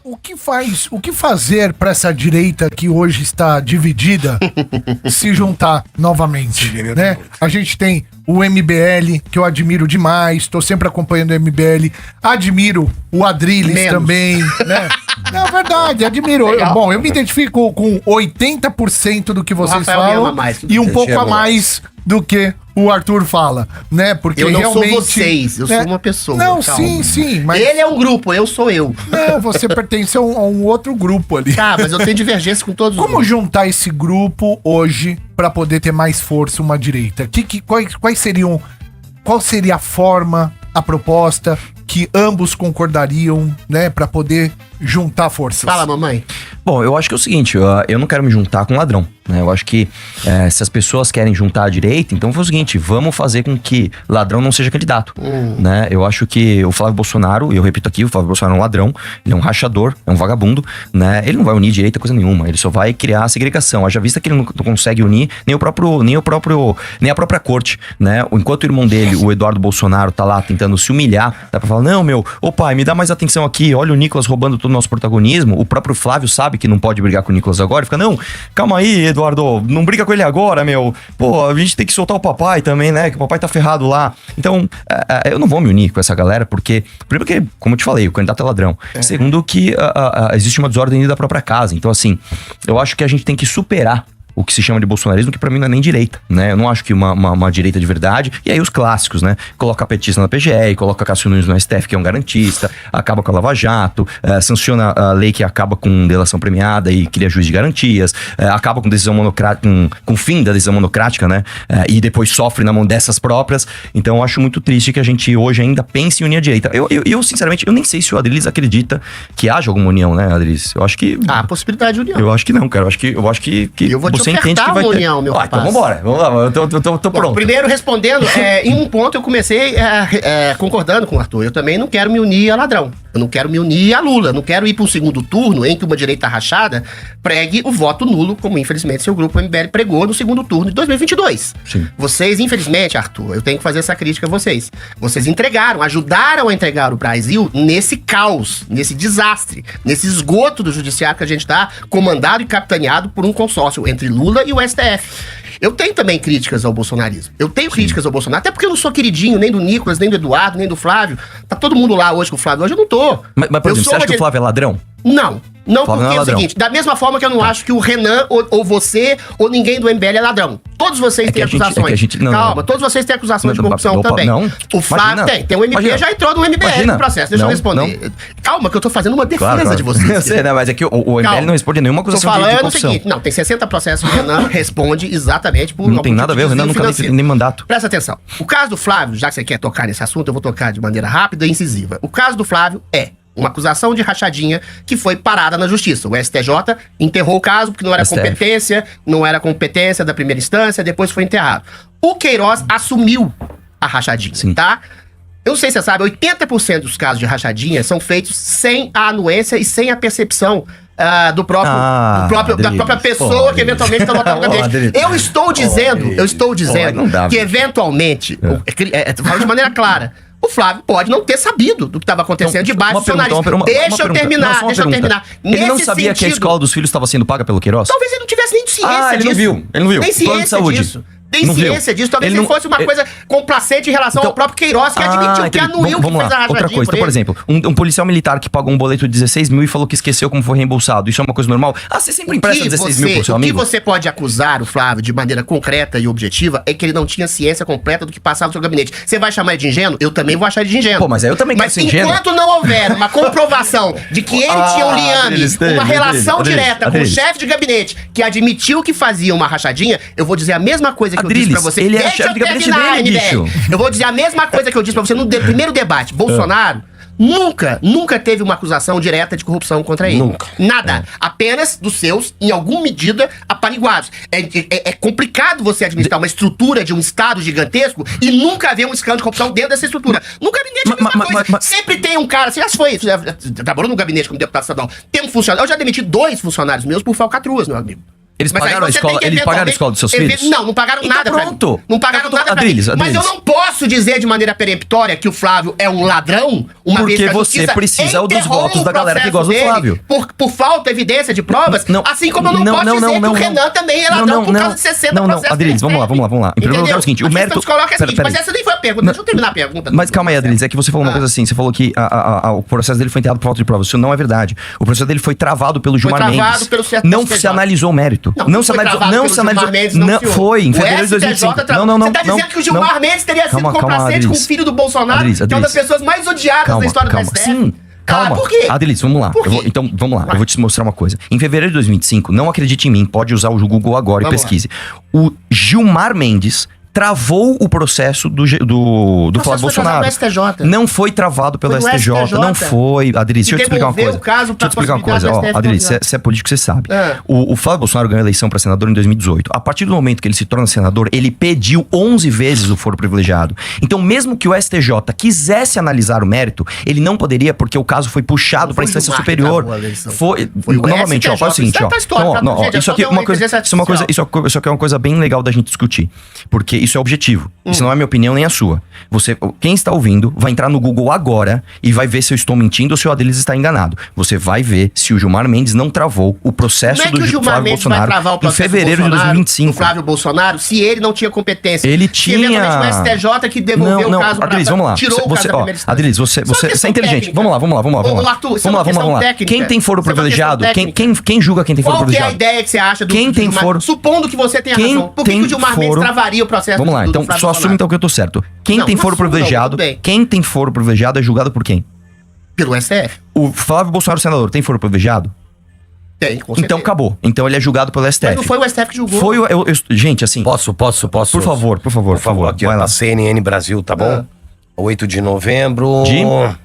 O que fazer para essa direita que hoje está dividida se juntar novamente, né? A gente tem o MBL, que eu admiro demais, estou sempre acompanhando o MBL, admiro o Adrilles também, né? É verdade, admiro. Bom, eu me identifico com 80% do que vocês falam e um pouco a mais do que o Arthur fala, né? Porque eu não realmente, sou vocês, eu sou uma pessoa. Não, calma. sim, mas... Ele é um grupo, eu sou eu. Não, você pertence a um outro grupo ali. Tá, mas eu tenho divergência com todos os Como juntar esse grupo hoje pra poder ter mais força uma direita? Qual seria a forma, a proposta que ambos concordariam, né, pra poder juntar forças? Fala, mamãe. Bom, eu acho que é o seguinte, eu não quero me juntar com ladrão, né? Eu acho que se as pessoas querem juntar a direita, então foi o seguinte, vamos fazer com que ladrão não seja candidato, né? Eu acho que o Flávio Bolsonaro, eu repito aqui, o Flávio Bolsonaro é um ladrão, ele é um rachador, é um vagabundo, né? Ele não vai unir direita coisa nenhuma, ele só vai criar a segregação. Haja vista que ele não consegue unir nem a própria corte, né? Enquanto o irmão dele, o Eduardo Bolsonaro, tá lá tentando se humilhar, dá pra falar, não, ô pai, me dá mais atenção aqui, olha o Nicolas roubando todo o nosso protagonismo, o próprio Flávio sabe que não pode brigar com o Nicolas agora, ele fica, não, calma aí, Eduardo, não briga com ele agora, meu, pô, a gente tem que soltar o papai também, né, que o papai tá ferrado lá. Então, eu não vou me unir com essa galera, porque, primeiro que, como eu te falei, o candidato é ladrão. Segundo que existe uma desordem dentro da própria casa. Então, assim, eu acho que a gente tem que superar o que se chama de bolsonarismo, que pra mim não é nem direita, né? Eu não acho que uma direita de verdade. E aí os clássicos, né? Coloca a petista na PGR, coloca Cássio Nunes no STF, que é um garantista, acaba com a Lava Jato, sanciona a lei que acaba com delação premiada e cria juiz de garantias, acaba com decisão monocrática, com o fim da decisão monocrática, né? E depois sofre na mão dessas próprias. Então eu acho muito triste que a gente hoje ainda pense em unir a direita. Eu sinceramente, eu nem sei se o Adrilles acredita que haja alguma união, né, Adrilles? Eu acho que... a possibilidade de união. Eu acho que não, cara. Eu acho que eu vou te entende que vai ter união, meu rapaz. Então vambora, vamos lá, eu tô pronto. Primeiro, respondendo, em um ponto eu comecei concordando com o Arthur. Eu também não quero me unir a ladrão. Eu não quero me unir a Lula. Não quero ir para um segundo turno em que uma direita rachada pregue o voto nulo, como infelizmente seu grupo MBL pregou no segundo turno de 2022. Sim. Vocês, infelizmente, Arthur, eu tenho que fazer essa crítica a vocês. Vocês ajudaram a entregar o Brasil nesse caos, nesse desastre, nesse esgoto do judiciário que a gente tá comandado e capitaneado por um consórcio entre Lula e o STF. Eu tenho também críticas ao bolsonarismo. Eu tenho críticas ao Bolsonaro, até porque eu não sou queridinho nem do Nicolas, nem do Eduardo, nem do Flávio. Tá todo mundo lá hoje com o Flávio, hoje eu não tô. Mas por exemplo, você acha que o Flávio é ladrão? Não, porque é o seguinte, da mesma forma que eu não acho que o Renan, ou você, ou ninguém do MBL é ladrão. Todos vocês têm acusações. Calma, todos vocês têm acusações de corrupção também. Não. O Flávio tem. O MP já entrou no MBL no processo, deixa eu responder. Calma, que eu tô fazendo uma defesa de vocês. Eu sei, né, mas é que o MBL não responde nenhuma acusação de corrupção. O seguinte, tem 60 processos, o Renan responde exatamente por... Não tem nada a ver, o Renan nunca teve nem mandato. Presta atenção. O caso do Flávio, já que você quer tocar nesse assunto, eu vou tocar de maneira rápida e incisiva. O caso do Flávio é uma acusação de rachadinha que foi parada na justiça. O STJ enterrou o caso porque não era competência da primeira instância, depois foi enterrado. O Queiroz assumiu a rachadinha, tá? Eu não sei se você sabe, 80% dos casos de rachadinha são feitos sem a anuência e sem a percepção da própria pessoa que eventualmente está no gabinete. Eu estou dizendo que eventualmente, falando de maneira clara, o Flávio pode não ter sabido do que estava acontecendo debaixo do jornalismo. Deixa eu terminar. Ele não sabia que a escola dos filhos estava sendo paga pelo Queiroz? Talvez ele não tivesse nem ciência disso. Ele não viu. Nem ciência disso. Tem ciência disso. Talvez ele fosse uma coisa complacente em relação ao próprio Queiroz, que admitiu que anuiu que fez a rachadinha. Outra coisa, então, por exemplo, um policial militar que pagou um boleto de 16 mil e falou que esqueceu como foi reembolsado. Isso é uma coisa normal? Você sempre empresta 16 mil pro seu amigo? O que você pode acusar o Flávio de maneira concreta e objetiva é que ele não tinha ciência completa do que passava no seu gabinete. Você vai chamar ele de ingênuo? Eu também vou achar ele de ingênuo. Pô, mas aí eu também quero ser ingênuo. Mas enquanto não houver uma comprovação de que ele tinha um liame, uma relação direta com o chefe de gabinete que admitiu que fazia uma rachadinha, eu vou dizer a mesma coisa que eu disse pra você. Ele é chefe de gabinete dele, bicho. Eu vou dizer a mesma coisa que eu disse pra você no primeiro debate. Bolsonaro nunca teve uma acusação direta de corrupção contra ele. Nunca. Nada. Apenas dos seus, em alguma medida, apaniguados. É complicado você administrar uma estrutura de um Estado gigantesco e nunca haver um escândalo de corrupção dentro dessa estrutura. No gabinete é a mesma coisa. Sempre tem um cara, você já trabalhou no gabinete como deputado estadual, tem um funcionário. Eu já demiti 2 funcionários meus por falcatruas, meu amigo. Eles Mas aí pagaram a você escola, tem que eles pagaram a eventualmente- escola dos seus filhos? Não pagaram Então nada. pronto. Pra mim. Não pagaram Então, nada pra Adriles, mim. Mas eu Adriles. não posso dizer de maneira peremptória que o Flávio é um ladrão, uma vez Porque que a você justiça precisa dos enterrou votos o da galera que processo gosta do dele Flávio. Por falta, evidência de provas, Não, assim como eu não posso dizer que o Renan também é ladrão por causa de 60 processos. Adriles, vamos lá. Em primeiro lugar é o seguinte, o mérito... Coloca é o seguinte, Peraí. mas essa nem foi a pergunta, deixa eu terminar a pergunta. Mas calma aí, Adriles, é que você falou uma coisa assim, você falou que o processo dele foi enterrado por falta de provas. Isso não é verdade. O processo dele foi travado pelo Gilmar travado Mendes. pelo Não STJ. se analisou o mérito. Não se foi analisou. travado Não pelo se analisou. Gilmar Mendes, Não senhor. foi, em O fevereiro de STJ 2005. travado. Não. Você tá dizendo que o Gilmar Mendes teria sido Calma, complacente com o Adriles. filho do Bolsonaro, Adriles, que é uma das pessoas mais odiadas da história do STF? Sim. Calma. Por quê? Adriles, vamos lá. Por quê? Então, vamos lá. Eu vou te mostrar uma coisa. Em fevereiro de 2025, não acredite em mim, pode usar o Google agora e pesquise. O Gilmar Mendes travou o processo do Flávio Bolsonaro. No STJ. Não foi travado pelo Foi no STJ. STJ. Não foi. Adriles, deixa eu te explicar uma devolveu coisa. o caso pra Deixa eu te explicar uma coisa. possibilidade do STF Adriles, continuar. você é político, você sabe. É. O Flávio Bolsonaro ganhou a eleição para senador em 2018. A partir do momento que ele se torna senador, ele pediu 11 vezes o foro privilegiado. Então, mesmo que o STJ quisesse analisar o mérito, ele não poderia, porque o caso foi puxado para a instância Gilmar que superior. travou a eleição. Foi Foi o novamente, STJ. faz o seguinte, Isso tá histórico, Então, gente, é isso só aqui dar é uma uma coisa, inteligência isso aqui é uma coisa bem legal da gente discutir, porque isso é objetivo. Isso não é minha opinião nem a sua. Quem está ouvindo vai entrar no Google agora e vai ver se eu estou mentindo ou se o Adriles está enganado. Você vai ver se o Gilmar Mendes não travou o processo Como é que do o Gilmar Flávio Mendes vai Bolsonaro travar o em processo fevereiro de do 2025. Flávio Bolsonaro, se ele não tinha competência? Ele Se tinha. eventualmente o STJ que devolveu o caso Adriles, vamos lá. tirou o caso da primeira instância. Adriles, você é inteligente. Vamos lá. Ô, Arthur, isso é uma questão técnica. Quem tem foro Isso é uma privilegiado? questão técnica. Quem julga quem tem foro Qual que é a privilegiado? ideia que você acha do Quem do tem Gilmar? foro- Supondo que você tenha Quem razão. Por que tem o Gilmar Mendes foro- travaria o processo Vamos lá, do então Flávio só assume Bolsonaro? então que eu tô certo. Quem Não, tem não foro assumo, não, privilegiado? tudo bem. Quem tem foro privilegiado é julgado por quem? Pelo STF. O Flávio Bolsonaro, senador, tem foro privilegiado? Tem, com certeza. Então acabou. Então ele é julgado pelo STF. Mas não foi o STF que julgou. Foi gente, assim. Posso? Por favor. Aqui, Vai ó, lá. da CNN Brasil, tá bom? 8 de novembro. De?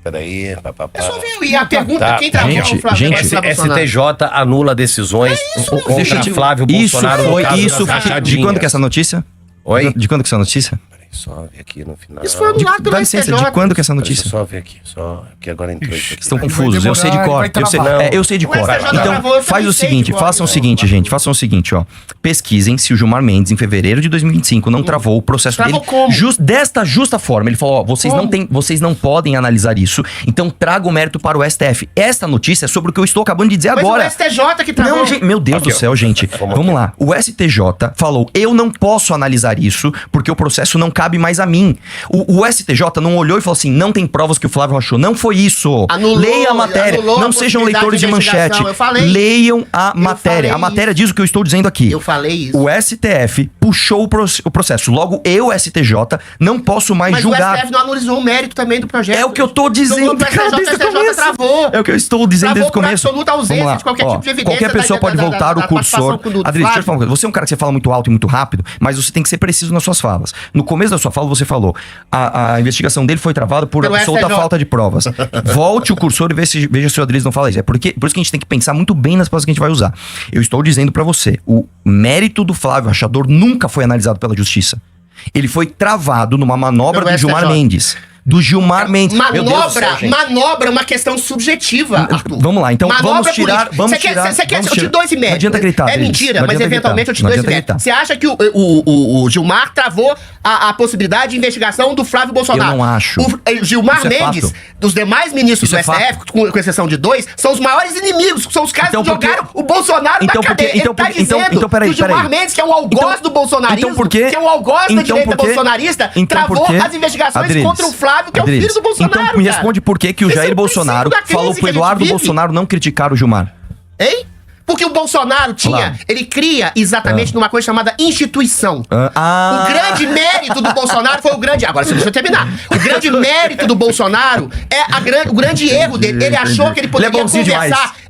Peraí. É só ver. E a pergunta, Tá. quem travou Gente, o Flávio gente, Bolsonaro? STJ anula decisões contra Flávio Bolsonaro no caso das De rachadinhas. quando que é essa notícia? Oi? De quando que é essa notícia? Peraí, só ver aqui no final. Isso foi anulado Dá pelo licença, STJ. de quando que é essa Peraí, notícia? só ver aqui. Só que agora entrou isso aqui. Estão Vai confusos, eu sei de demorar, cor. vai Eu sei, travar. eu sei de cor. O STJ Então, travou, eu faz também o sei seguinte, de cor. façam o seguinte, gente. Façam o seguinte, ó. Pesquisem se o Gilmar Mendes, em fevereiro de 2025, não travou o processo Travou dele. como? Desta justa forma. Ele falou, ó, vocês não podem analisar isso, então traga o mérito para o STF. Esta notícia é sobre o que eu estou acabando de dizer Mas agora. o STJ que travou. Não, gente, meu Deus Aqui, do céu, ó. gente. Vamos lá. O STJ falou: eu não posso analisar isso porque o processo não cabe mais a mim. O STJ não olhou e falou assim: não tem provas que o Flávio rachou. Não foi isso. Anulou, Leia a matéria. anulou a Não sejam possibilidade leitores de de manchete. investigação. Eu falei. Leiam a matéria. falei A matéria isso. diz o que eu estou dizendo aqui. Eu falei isso. O STF puxou o processo. Logo, eu, STJ, não posso mais Mas julgar. o STF não analisou o mérito também do projeto. É o que eu tô dizendo, Então, o cara, desde o STJ começo. travou. É o que eu estou dizendo desde o Travou por começo. absoluta ausência Vamos lá. de qualquer tipo de evidência Qualquer pessoa da- pode da- voltar da o cursor. participação do Adriles, deixa eu te falar uma Flávio. coisa. Você é um cara que você fala muito alto e muito rápido, mas você tem que ser preciso nas suas falas. No começo da sua fala, você falou: a investigação dele foi travada por Pelo absoluta STJ. falta de provas. Volte o cursor e veja se o Adriles não fala isso. Por isso que a gente tem que pensar muito bem nas palavras que a gente vai usar. Eu estou dizendo pra você: o mérito do Flávio Rachador nunca foi analisado pela justiça. Ele foi travado numa manobra Pelo do Gilmar STJ. Mendes. Do Gilmar Mendes. Meu Deus do céu, gente. Manobra é uma questão subjetiva, Arthur. Vamos lá, então Manobra vamos tirar. política. Vamos Você quer, tirar. você quer, vamos eu te tirar. dou esse mérito. Não adianta gritar. É Adriles. mentira, Não mas adianta eventualmente gritar. eu te Não dou esse adianta mérito. gritar. Você acha que o Gilmar travou a possibilidade de investigação do Flávio Bolsonaro? Eu não acho. O Gilmar Isso é Mendes, fato. dos demais ministros Isso do é fato. STF, com exceção de 2, são os maiores inimigos. São os caras Então que por quê? jogaram o Bolsonaro Então na por quê? cadeia. Então Ele tá por quê? dizendo Então, peraí, que o Gilmar peraí. Mendes, que é um algoz do bolsonarismo, então por quê? que é um algoz da Então direita por quê? bolsonarista, Então por travou quê? as investigações Adriles, contra o Flávio, que é o Adriles, filho do Bolsonaro. Então me cara. responde por que o Esse é Jair o Bolsonaro princípio da crise falou que pro a gente Eduardo vive. Bolsonaro não criticar o Gilmar. Hein? Porque o Bolsonaro Lá. ele cria exatamente numa coisa chamada instituição. O grande mérito do Bolsonaro foi o grande... Agora, deixa eu terminar. O grande mérito do Bolsonaro é o grande erro dele. Ele achou que ele poderia Ele é bonzinho conversar... demais.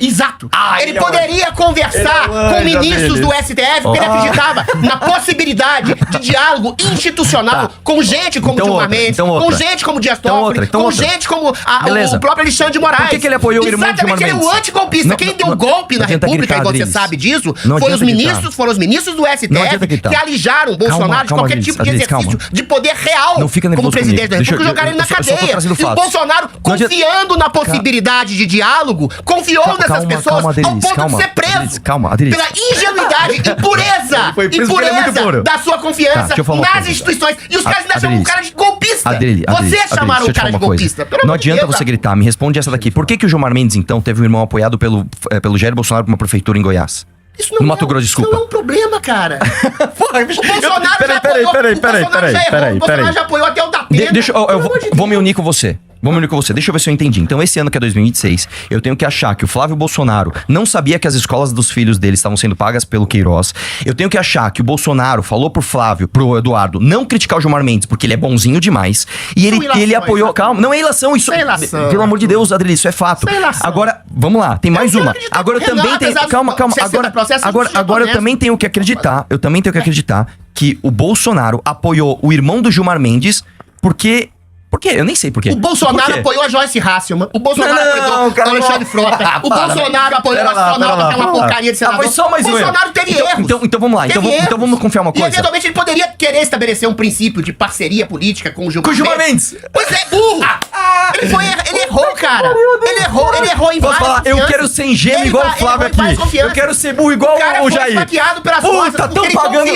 Exato. Ah, Ele poderia conversar com ministros do STF, porque ele acreditava na possibilidade de diálogo institucional com gente como Então Gilmar outra, Mendes, então com outra. gente como Dias Então Toffoli, outra, com outra. gente como Beleza. o próprio Alexandre de Moraes. Por que ele apoiou o irmão de Gilmar Exatamente, ele é o Mendes? antigolpista. Não, Quem deu não, golpe não na adianta República, gritar, e você Adriles. sabe disso, Não foram os adianta ministros do Não adianta STF gritar. que alijaram o Bolsonaro de calma, qualquer Adriles, tipo de Adriles, exercício calma. de poder real Não fica como nervoso presidente da comigo. República, jogaram ele na eu só tô cadeia. trazendo E o fatos. Bolsonaro Não adianta- confiando na possibilidade de diálogo, confiando confiou nessas pessoas ao ponto de ser preso. Calma, Adriles. Pela ingenuidade e pureza. Foi preso porque ele é muito puro. Da sua confiança nas instituições. E os caras ainda chamam o cara de golpista. Vocês chamaram o cara de golpista. Não adianta você gritar. Me responde essa daqui. Por que o Gilmar Mendes, então, teve um irmão apoiado pelo Jair Bolsonaro pra uma prefeitura em Goiás? Isso não no Mato Grosso, desculpa. Isso não é um problema, cara. Porra, o Bolsonaro já apoiou até o da Pena. Eu vou me unir com você. Deixa eu ver se eu entendi. Então, esse ano que é 2026, eu tenho que achar que o Flávio Bolsonaro não sabia que as escolas dos filhos dele estavam sendo pagas pelo Queiroz. Eu tenho que achar que o Bolsonaro falou pro Flávio, pro Eduardo, não criticar o Gilmar Mendes, porque ele é bonzinho demais. E ele apoiou... Calma, não é ilação, isso... Pelo amor de Deus, Adriano, isso é fato. Agora, vamos lá, tem mais uma. Agora eu também tenho... Calma. Agora eu também tenho que acreditar, que o Bolsonaro apoiou o irmão do Gilmar Mendes, porque... Por quê? Eu nem sei por quê. O Bolsonaro apoiou a Joyce Hasselman. O Bolsonaro apoiou o Alexandre Frota. O Bolsonaro apoiou o astronauta, aquela porcaria de senador. Foi só mais um. O Bolsonaro teve erros. Então vamos lá. Então vamos confiar uma coisa. E eventualmente ele poderia querer estabelecer um princípio de parceria política com o Gilmar Mendes. Pois é, burro. Ele errou, cara. Ele errou em várias falar, eu quero ser ingênuo igual o Flávio aqui. Eu quero ser burro igual o Jair. Puta, tão pagando...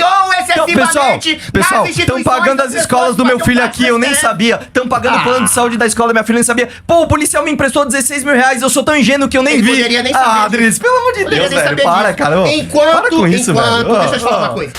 Pessoal, estão pagando as escolas do meu filho aqui, eu nem sabia. Pagando o plano de saúde da escola da minha filha, nem sabia. Pô, o policial me emprestou 16 mil reais, eu sou tão ingênuo que eu nem vi. Poderia nem saber. Adriles, pelo amor de Deus, velho. Para, cara. Para com isso, velho. Deixa eu te falar uma coisa.